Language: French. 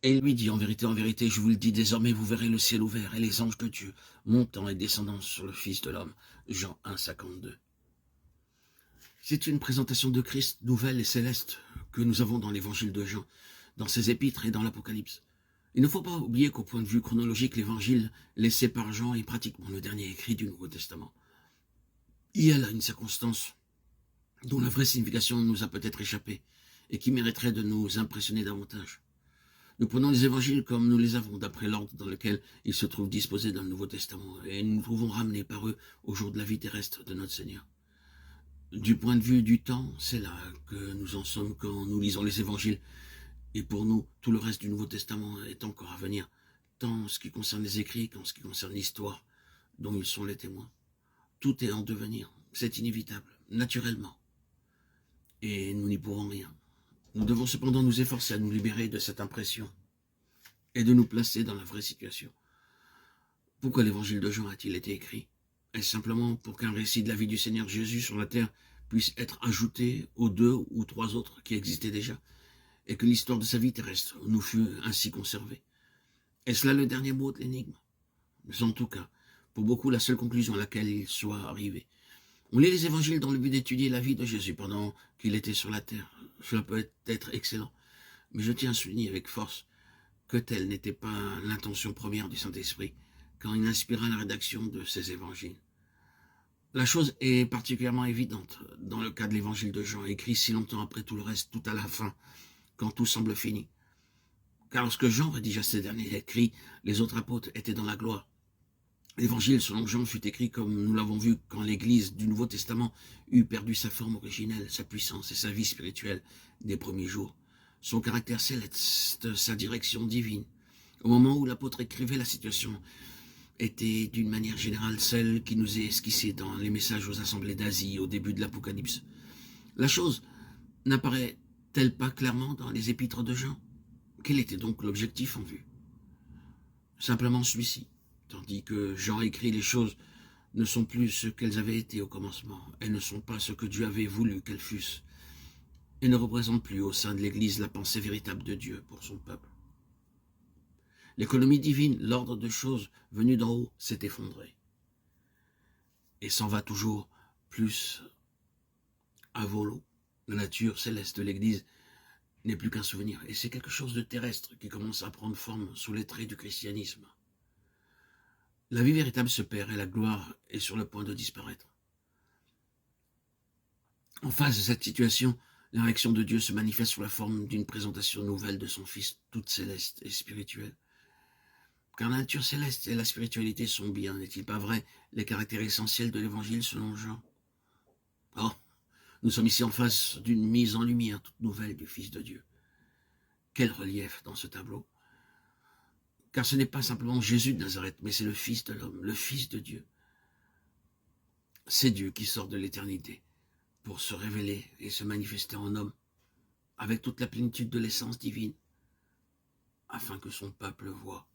Et il lui dit, en vérité, je vous le dis, désormais vous verrez le ciel ouvert et les anges de Dieu montant et descendant sur le Fils de l'homme. Jean 1, 52. C'est une présentation de Christ nouvelle et céleste que nous avons dans l'évangile de Jean, dans ses épîtres et dans l'Apocalypse. Il ne faut pas oublier qu'au point de vue chronologique, l'évangile laissé par Jean est pratiquement le dernier écrit du Nouveau Testament. Il y a là une circonstance dont la vraie signification nous a peut-être échappé et qui mériterait de nous impressionner davantage. Nous prenons les évangiles comme nous les avons, d'après l'ordre dans lequel ils se trouvent disposés dans le Nouveau Testament, et nous nous trouvons ramenés par eux au jour de la vie terrestre de notre Seigneur. Du point de vue du temps, c'est là que nous en sommes quand nous lisons les évangiles, et pour nous, tout le reste du Nouveau Testament est encore à venir, tant en ce qui concerne les écrits qu'en ce qui concerne l'histoire, dont ils sont les témoins. Tout est en devenir, c'est inévitable, naturellement, et nous n'y pourrons rien. Nous devons cependant nous efforcer à nous libérer de cette impression et de nous placer dans la vraie situation. Pourquoi l'évangile de Jean a-t-il été écrit? Est-ce simplement pour qu'un récit de la vie du Seigneur Jésus sur la terre puisse être ajouté aux 2 ou 3 autres qui existaient déjà, et que l'histoire de sa vie terrestre nous fût ainsi conservée? Est-ce là le dernier mot de l'énigme? Mais en tout cas, pour beaucoup, la seule conclusion à laquelle il soit arrivé. On lit les évangiles dans le but d'étudier la vie de Jésus pendant qu'il était sur la terre. Cela peut être excellent, mais je tiens à souligner avec force que telle n'était pas l'intention première du Saint-Esprit quand il inspira la rédaction de ces évangiles. La chose est particulièrement évidente dans le cas de l'évangile de Jean, écrit si longtemps après tout le reste, tout à la fin, quand tout semble fini. Car lorsque Jean rédigea ces derniers écrits, les autres apôtres étaient dans la gloire. L'évangile selon Jean fut écrit comme nous l'avons vu quand l'Église du Nouveau Testament eut perdu sa forme originelle, sa puissance et sa vie spirituelle des premiers jours, son caractère céleste, sa direction divine. Au moment où l'apôtre écrivait, la situation était d'une manière générale celle qui nous est esquissée dans les messages aux assemblées d'Asie au début de l'Apocalypse. La chose n'apparaît-elle pas clairement dans les épîtres de Jean? Quel était donc l'objectif en vue? Simplement celui-ci. Tandis que Jean écrit, les choses ne sont plus ce qu'elles avaient été au commencement. Elles ne sont pas ce que Dieu avait voulu qu'elles fussent. Et ne représentent plus au sein de l'Église la pensée véritable de Dieu pour son peuple. L'économie divine, l'ordre de choses venu d'en haut, s'est effondré. Et s'en va toujours plus à volo. La nature céleste de l'Église n'est plus qu'un souvenir. Et c'est quelque chose de terrestre qui commence à prendre forme sous les traits du christianisme. La vie véritable se perd et la gloire est sur le point de disparaître. En face de cette situation, la réaction de Dieu se manifeste sous la forme d'une présentation nouvelle de son Fils, toute céleste et spirituelle. Car la nature céleste et la spiritualité sont bien, n'est-il pas vrai, les caractères essentiels de l'Évangile selon Jean? Oh, nous sommes ici en face d'une mise en lumière toute nouvelle du Fils de Dieu. Quel relief dans ce tableau! Car ce n'est pas simplement Jésus de Nazareth, mais c'est le Fils de l'homme, le Fils de Dieu. C'est Dieu qui sort de l'éternité pour se révéler et se manifester en homme, avec toute la plénitude de l'essence divine, afin que son peuple voie.